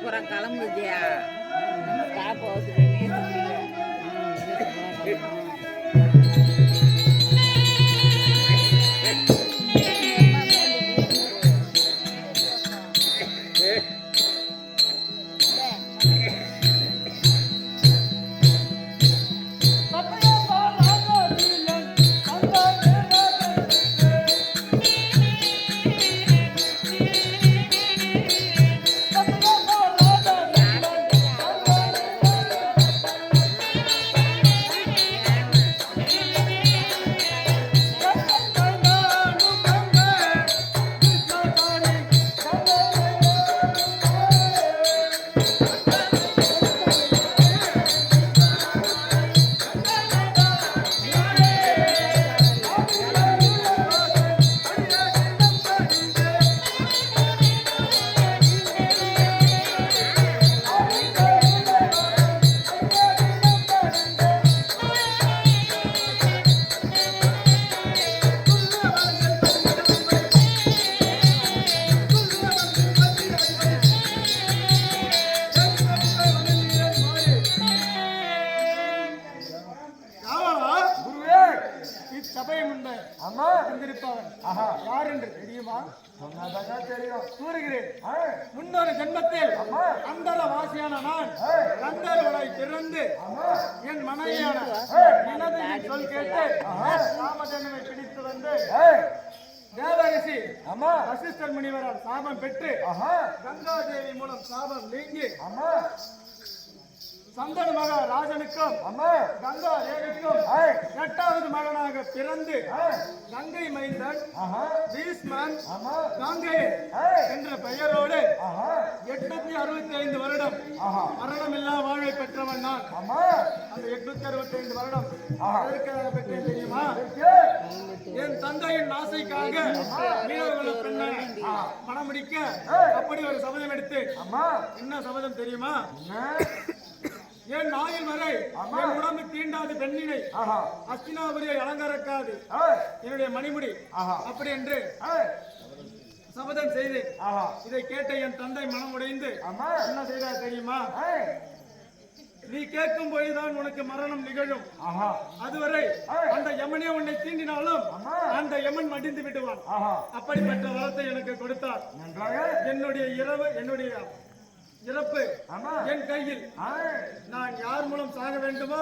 பூரா கிளம்புதியா போகுது முன்னொரு ஜென்மத்தில் அந்தர வாசியான நான் கந்தர்வனை பிறந்து என் மனைவியான நிலதின் சொல் கேட்டு ராமதேவனை பிடித்து வந்து தேவரிஷி வசிஷ்டர் முனிவரால் சாபம் பெற்று கங்காதேவி மூலம் சாபம் நீங்கி சந்தன மகா ராஜனுக்கும் கங்கா தேவிக்கும் 8வது மகனாக பிறந்து கங்கை மைந்தன் பீஷ்மன் கங்கை என்ற பெயரோடு 865 வருடம் மரணமில்லா வாழ்வை பெற்றவன் நான். அந்த 865 வருடம் எதற்காக பெற்றேன் தெரியுமா? என் தந்தையின் ஆசைக்காக மீனவர்கள் பெண்ணை மனம் முடிக்க அப்படி ஒரு சபதம் எடுத்து. என்ன சபதம் தெரியுமா? என் ஆயுள் வரை என் உடம்பு தீண்டாது பெண்ணினை அஸ்தினாபுரியை அலங்கரக்காது என்னுடைய மணிமுடி அப்படி என்று சபதம் செய்து இதை கேட்ட என் தந்தை மனம் உடைந்து என்ன செய்தார் தெரியுமா? நீ கேட்கும் போதுதான் உனக்கு மரணம் நிகழும். அதுவரை அந்த யமனே உன்னை தீண்டினாலும் அந்த யமன் மடிந்து விடுவான். அப்படிப்பட்ட வரத்தை எனக்கு கொடுத்தார். என்னுடைய இரவு என்னுடைய இறப்பு என் கையில். நான் யார் மூலம் சாக வேண்டுமோ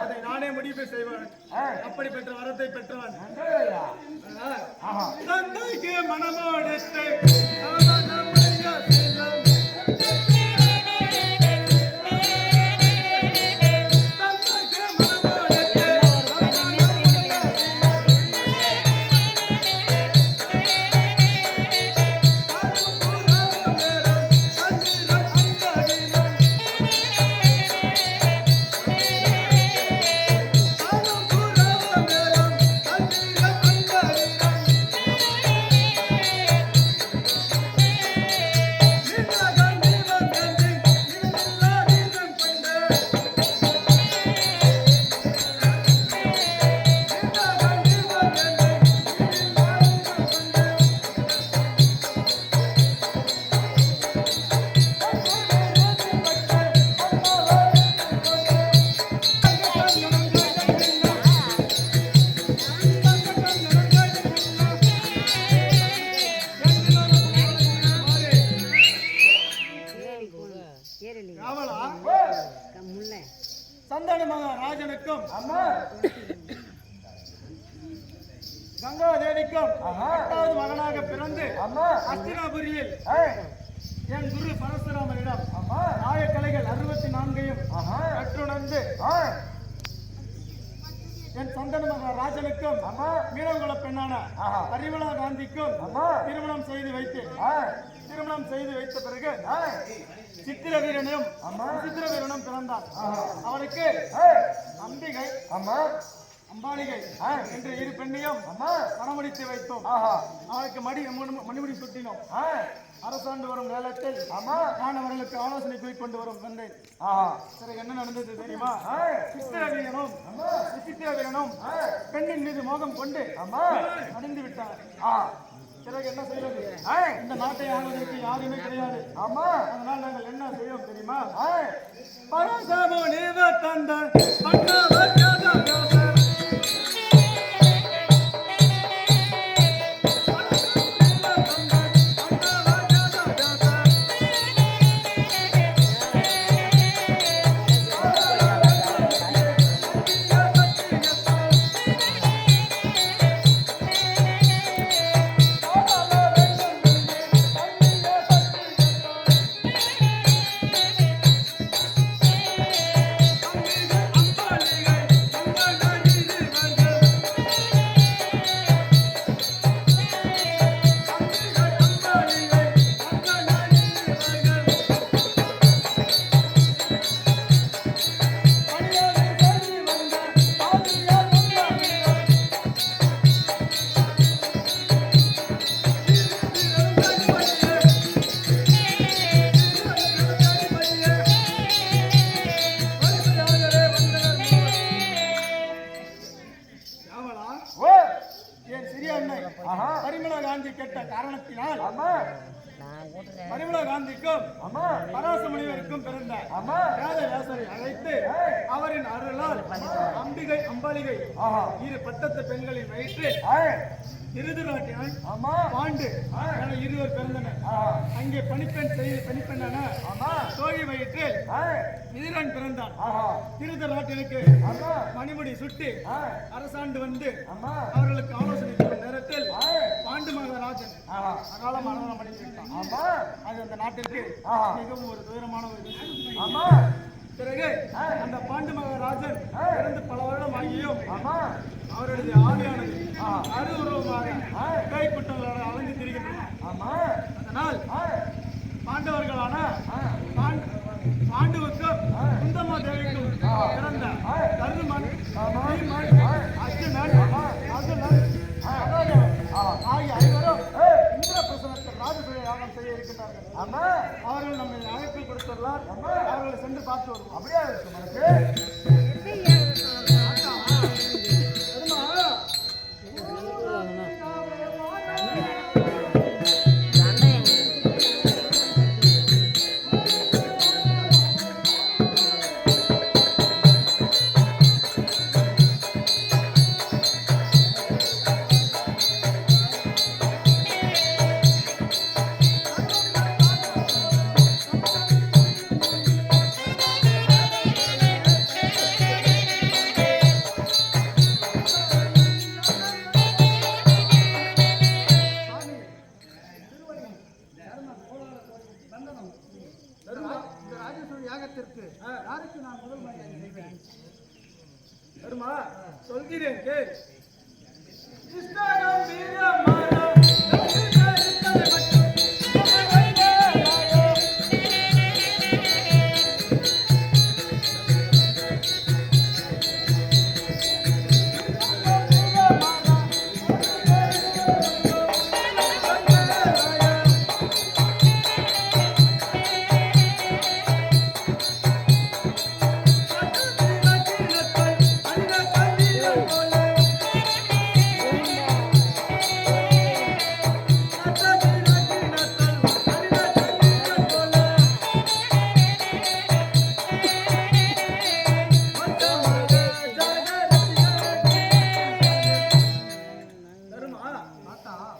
அதை நானே முடிவு செய்வேன். அப்படிப்பட்ட வரத்தை பெற்றவன். தந்தைக்கு மனமோடு சந்தன மகா ராஜனுக்கும் கங்கா தேவிக்கும் 8வது மகனாக பிறந்து அஸ்தினாபுரியில் என் குரு பரசுராமனிடம் நாயக்கலைகள் 64யும் கற்றுணர்ந்து என் சந்தன மகா ராஜனுக்கும் மீனவகுல பெண்ணான பரிமளா காந்திக்கும் திருமணம் செய்து வைத்த பிறகு சித்திர வீரனும் பிறந்தான். அவனுக்கு அம்பிகை அம்பாலிகை என்ற 2 பெண்ணையும் மணமுடித்து வைத்தோம். அவனுக்கு மணிமுடி சுட்டினோம். அரசாண்டு வரும் நேரத்தில் நான் அவர்களுக்கு ஆலோசனை போய் கொண்டு வரும் வந்தேன். சரி, என்ன நடந்தது தெரியுமா? சித்திர வீரனும் பெண்ணின் மீது மோகம் கொண்டு அணிந்து விட்டார். பிறகு என்ன செய்வது? இந்த நாட்டை ஆளுவதற்கு யாருமே கிடையாது. ஆமா, அதனால் நாங்கள் என்ன செய்வோம் தெரியுமா? பரசமோ நீவ தந்த பரிமளா காந்தி கேட்ட காரணத்தினால் பரிமளா காந்திக்கும் பராச முனிவருக்கும் பிறந்த வேதவியாசரை அழைத்து அவரின் அருளால் அம்பிகை அம்பாலிகை இரு பட்டத்து பெண்களின் வயிற்று திருதுராட்டியான் பாண்டு என இருவர் பிறந்தனர். அங்கே பணிப்பெண் செய்து பணிப்பெண்ணான தோழி வயிற்றில் விதிரன் பிறந்தான். திருதராட்டினுக்கு மணிமுடி சுட்டி அரசாண்டு வந்து அவர்களுக்கு ஆலோசனை கூறும் நேரத்தில் பாண்டு மகாராஜன் அகால மரணம் அடைந்துவிட்டான். அது அந்த நாட்டிற்கு மிகவும் ஒரு துயரமான ஒரு விஷயம். பிறகு அந்த பாண்டு மகாராஜன் இறந்து பல வருடம் ஆகியும் அவருடைய ஆவியானது அருவுருவமாக கைக்குட்டங்களால் அலைந்து திரிகின்றன. அதனால் பாண்டவர்களான பாண்டுவுக்கும் குந்தமா தேவிக்கும் பிறந்த தருமன் அர்ஜுனன் ஆகிய ஐவரும் இந்திர பிரசனத்தில் ராஜசூய யாகம் செய்ய இருக்கின்றார்கள். அவர்கள் நம்மை அழைப்பு கொடுத்துள்ளார். அவர்களை சென்று பார்த்து வருவோம். அப்படியே யாருக்கு நான் முதல் மரியாதை செய்வேன்? சொல்கிறேன் கேள்.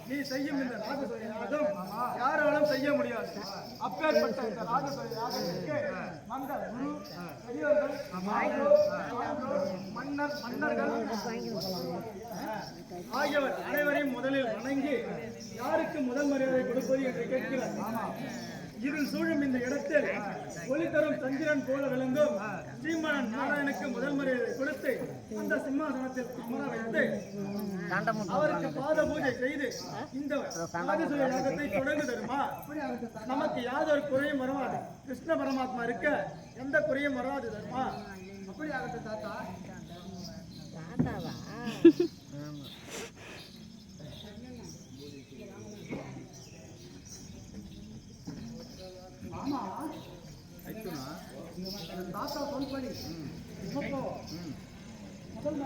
நீ செய்யும் இந்த ராஜசூய யாகம் யாராலும் செய்ய முடியாது. அப்பேற்பட்ட இந்த ராஜசூய யாகத்திற்கு வந்த குரு பெரியவர்கள் மன்னர்கள் ஆகியவர் அனைவரையும் முதலில் வணங்கி யாருக்கு முதல் மரியாதை கொடுப்பது என்று கேட்கிறார். இருள் சூழும் இந்த இடத்தில் ஒளி தரும் சந்திரன் போல விளங்கும் ஸ்ரீமன் நாராயணுக்கு முதல் மரியாதை கொடுத்து அந்த சிம்மாசனத்தில் அமர வைத்து அவருக்கு பாத பூஜை செய்து இந்த ராஜசூய யாகத்தை தொடர்ந்து தருமா. நமக்கு யாதொரு குறையும் வராது. கிருஷ்ண பரமாத்மா இருக்க எந்த குறையும் வராது தருமா. அப்படி ஆகட்டும் தாத்தா. ஆமா தாத்தா சொல்படி இப்போ முதல்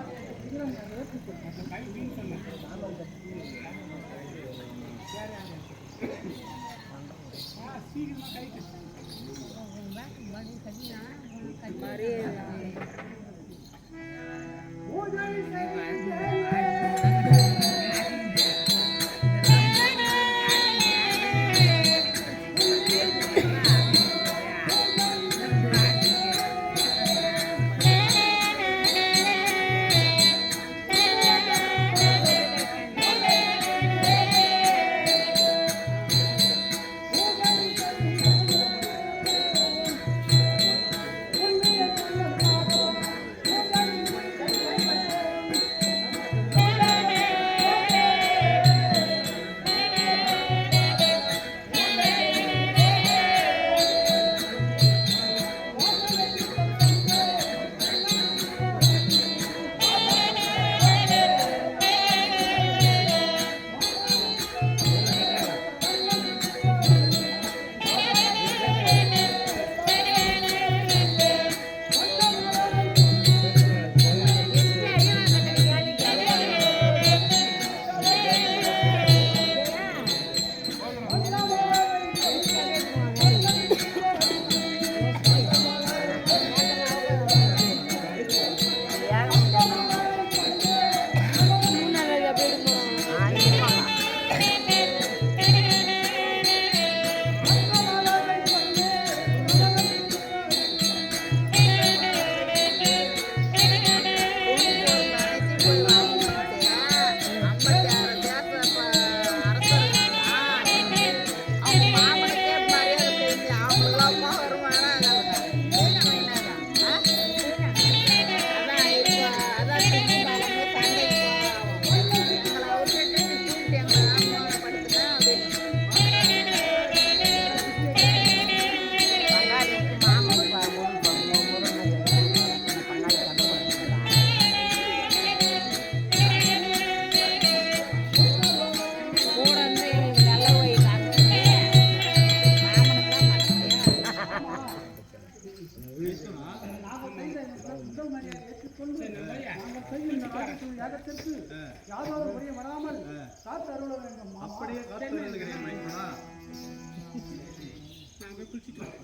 யாதொரு குறையும் வராமல் காத்து அருள வேண்டும். அப்படியே காத்து அருளுகிறேன் மைந்தனா. நாங்க குளிச்சிட்டோம்.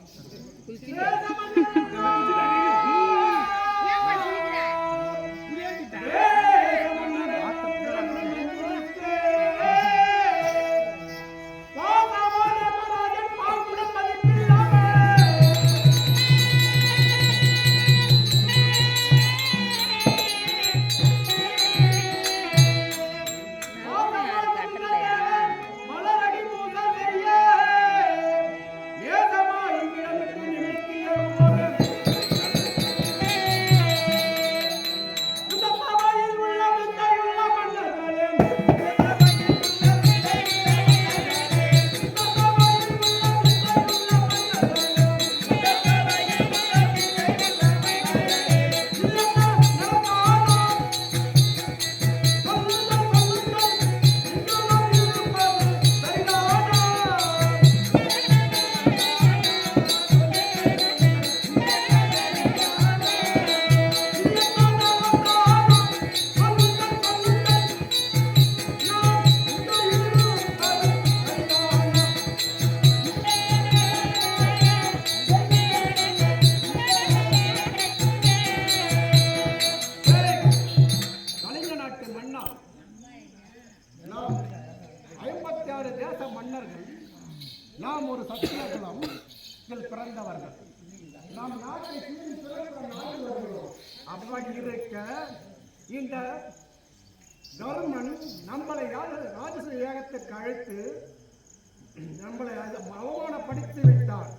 நாம் ஒரு சத்தியகுலம் பிறந்தவர்கள். நாம் நாட்டை அப்படி இருக்க இந்த தர்மன் நம்மளை ராஜச ஏகத்திற்கு அழைத்து நம்மளை அவமானப்படுத்தி விட்டார்.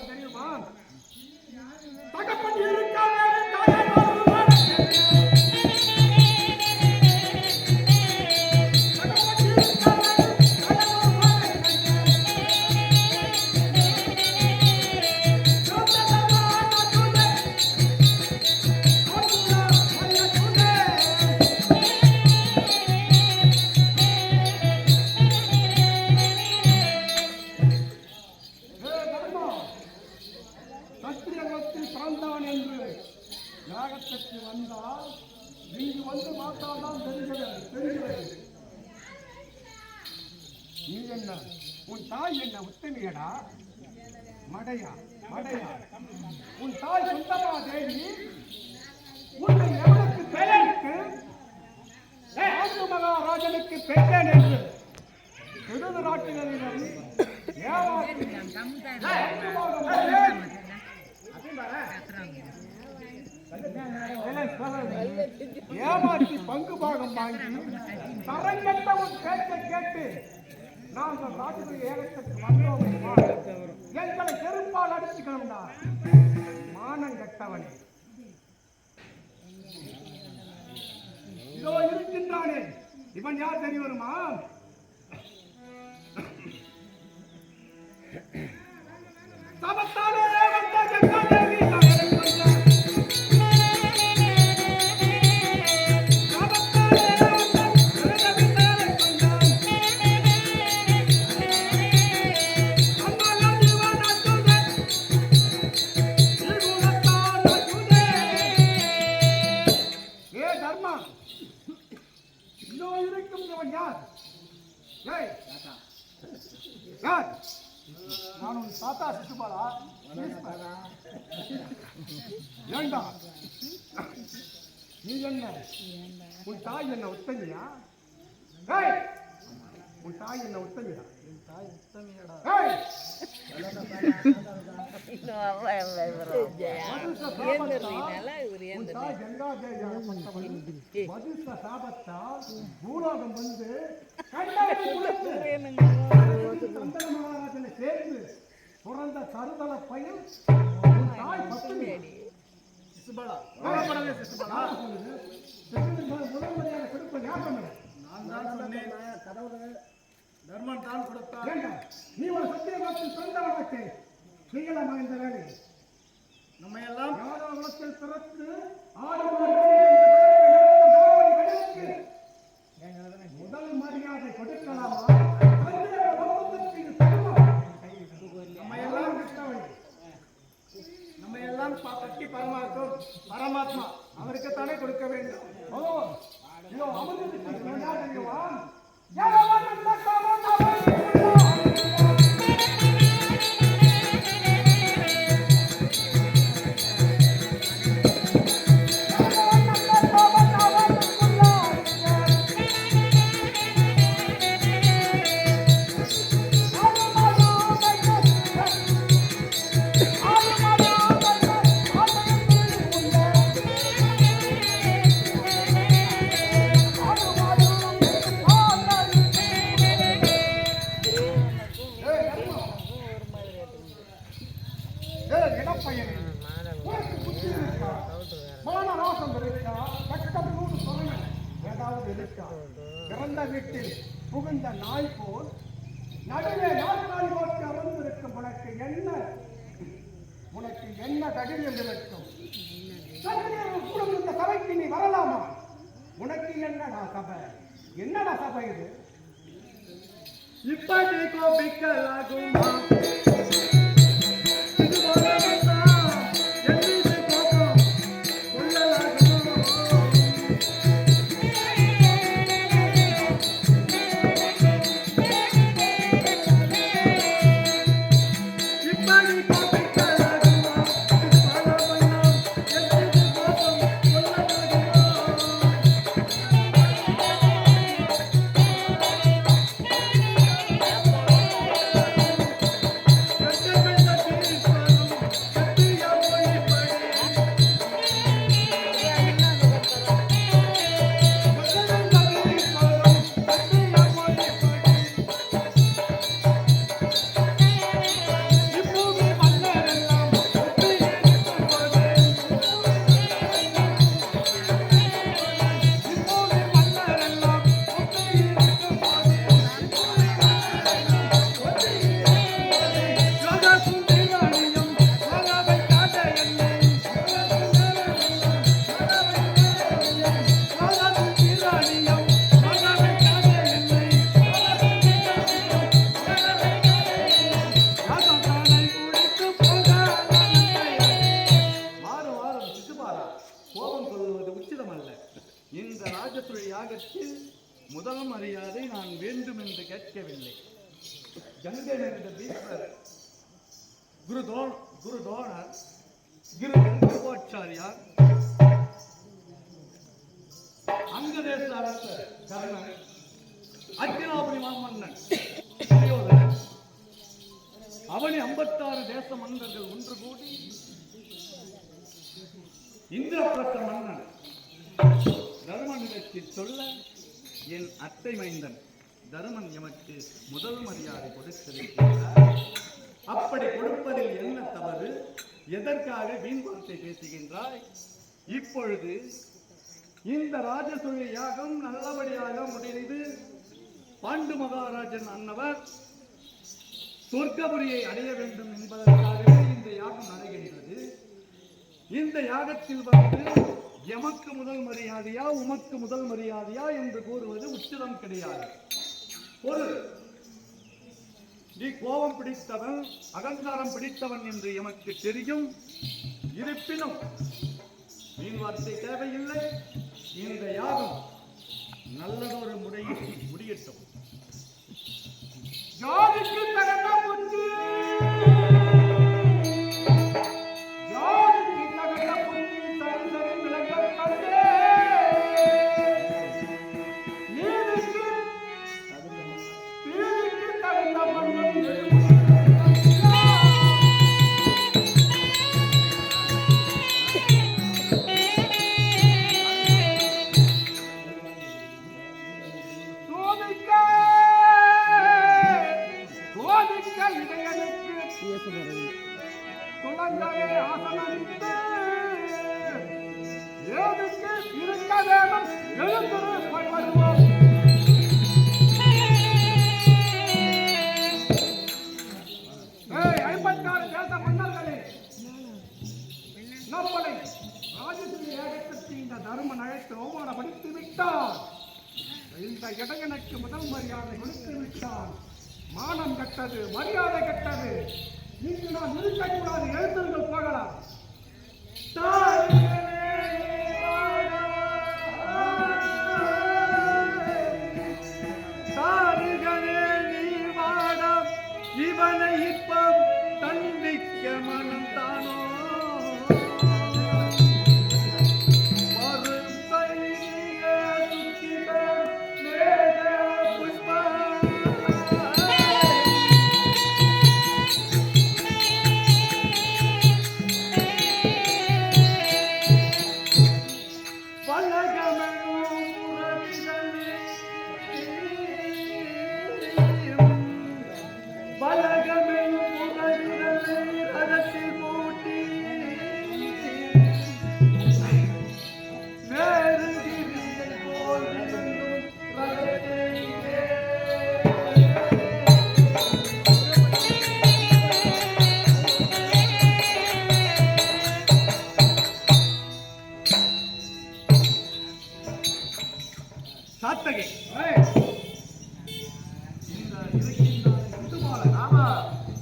தெரியுமா? தகப்பன் இருக்க பிறந்தான் என்று யாகத்திற்கு வந்தால் இங்கு வந்து பார்த்தால்தான் தெரிகிறது. நீ என்ன, உன் தாய் என்ன உத்தமியடா? மடையா மடையா உன் தாய் சுந்தரா தேவி உன்னை எவனுக்கு பெயருக்கு மகாராஜனுக்கு பெற்றேன் என்று விருது நாட்டினரிடம் ஏமாற்றி பங்கு பாகம் வாங்கி தரங்கட்ட உன் பேச்சை கேட்டு நாங்கள் நாட்டுக்கு ஏகத்துக்கு வந்தோம். எங்களை செருப்பால் அடிச்சுக்கணும்டா மானம் கட்டவனே. இதோ இருக்கின்றானே இவன் யார் தெரிய வருமா? சபத்தாலே வந்த கங்காதேவி நான் உன் தாத்தா சிசுபாலா. ஏண்டா நீ என்ன உன் தாய் என்ன உத்தமியா? உன் தாய் என்ன உத்தமியா? உன் தாய் உத்தமியடா. பூலோகம் வந்து சேர்ந்து பிறந்த கருதல பையன் தாய் பத்துமே. முதல் மரியாதை கொடுப்ப ஞாபகம் நான் தான் சொன்னேன். கடவுள் தர்மன் தான் கொடுத்தார். நீ ஒரு சத்தியவாக்கில் சொந்தவனாக்கே செய்யலாமா இந்த வேலை? நம்ம எல்லாம் யாரோ உலகத்தில் பிறந்து முதல் மரியாதை கொடுக்கலாமா? நம்ம எல்லாம் பட்டி பரமாத்மா அவருக்கு தானே கொடுக்க வேண்டும். பிறந்த வீட்டில் புகுந்த நாய் போல் நடுவே நாற்காலி போட்டு அமர்ந்திருக்கும் உனக்கு என்ன தகுதியில் இருக்கும்? இந்த சபைக்கு நீ வரலாமா? உனக்கு என்னடா சபை? என்னடா சபை இது? இப்படி கோபிக்கலாகுமா? முதல் மரியாதை நான் வேண்டும் என்று கேட்கவில்லை. கங்கை நிறைந்த பீஷ்மர் குருதோணர், கிருபாச்சாரியார், அங்கதேச அரசர் கர்ணன், அத்தினாபுரி மாமன்னன் துரியோதனன், அவனி 56 தேச மன்னர்கள் ஒன்று கூடி இந்திரபிரஸ்த மன்னன் தருமனிடத்தில் சொல்ல, என் அத்தை மைந்தன் தருமன் எமக்கு முதல் மரியாதை கொடுத்திருக்கிறார். அப்படி கொடுப்பதில் என்ன தவறு? எதற்காக வீண் வார்த்தை பேசுகின்றாய்? இப்பொழுது இந்த ராஜசூய யாகம் நல்லபடியாக முடிந்து பாண்டு மகாராஜன் அன்னவர் சொர்க்கபுரியை அடைய வேண்டும் என்பதற்காகவே இந்த யாகம் நடக்கின்றது. இந்த யாகத்தில் வந்து எமக்கு முதல் மரியாதையா உமக்கு முதல் மரியாதையா என்று கூறுவது உச்சிதம் கிடையாது. ஒரு நீ கோபம் பிடித்தவன், அகங்காரம் பிடித்தவன் என்று எமக்கு தெரியும். இருப்பினும் வீண் வார்த்தை தேவையில்லை. இந்த யாகம் நல்லதொரு முறையில் முடியட்டும். ஜாதிக்கு தகுந்த புத்தி, ஜாதிக்கு தகுந்த புத்தி சரி சரி விளக்கம் கண்டே, நீதிக்கு தகுந்த மன்னம் தருமன் அழைத்து அவமானப்படுத்தி விட்டார். இந்த இடையனுக்கு முதல் மரியாதை கொடுத்து விட்டார். மானம் கட்டது, மரியாதை கட்டது. இங்கு நான் இருக்கக்கூடாது. எழுத்தர்கள் போகலாம். இவனை இப்ப தண்டிக்க மனம் தானோ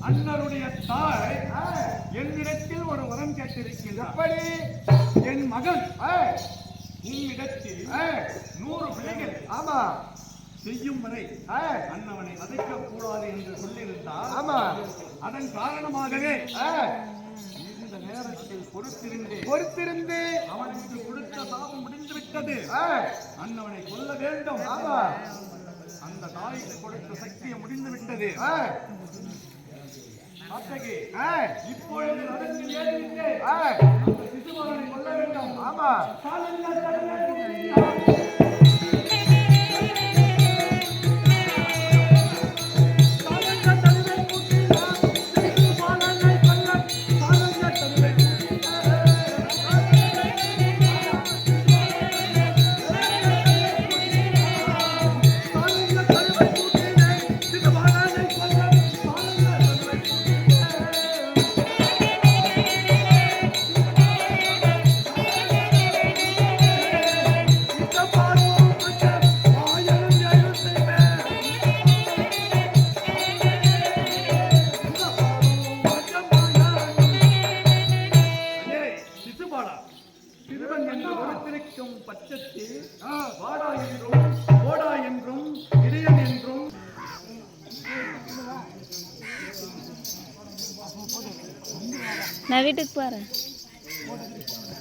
அண்ணருடைய தாய் என்னிடத்தில் ஒரு வரம் கேட்டிருக்கிறார். என் மகன் உன்னிடத்தில் 100 பிள்ளைகள் செய்யும் வரை அண்ணவனை வதைக்க கூடாது என்று சொல்லியிருந்தார். அதன் காரணமாகவே இந்த நேரத்தில் பொறுத்திருந்து அவனுக்கு கொடுத்த சாபம் முடிந்து விட்டது. அண்ணவனை கொல்ல வேண்டும். அந்த தாய்க்கு கொடுத்த சக்தியை முடிந்து விட்டது. இப்பொழுது நடந்து சிசுமகனை கொல்ல வேண்டும். பட்சத்தில் வாடா என்றும் போடா என்றும் இடையன் என்றும் நான் வீட்டுக்கு போகிறேன்.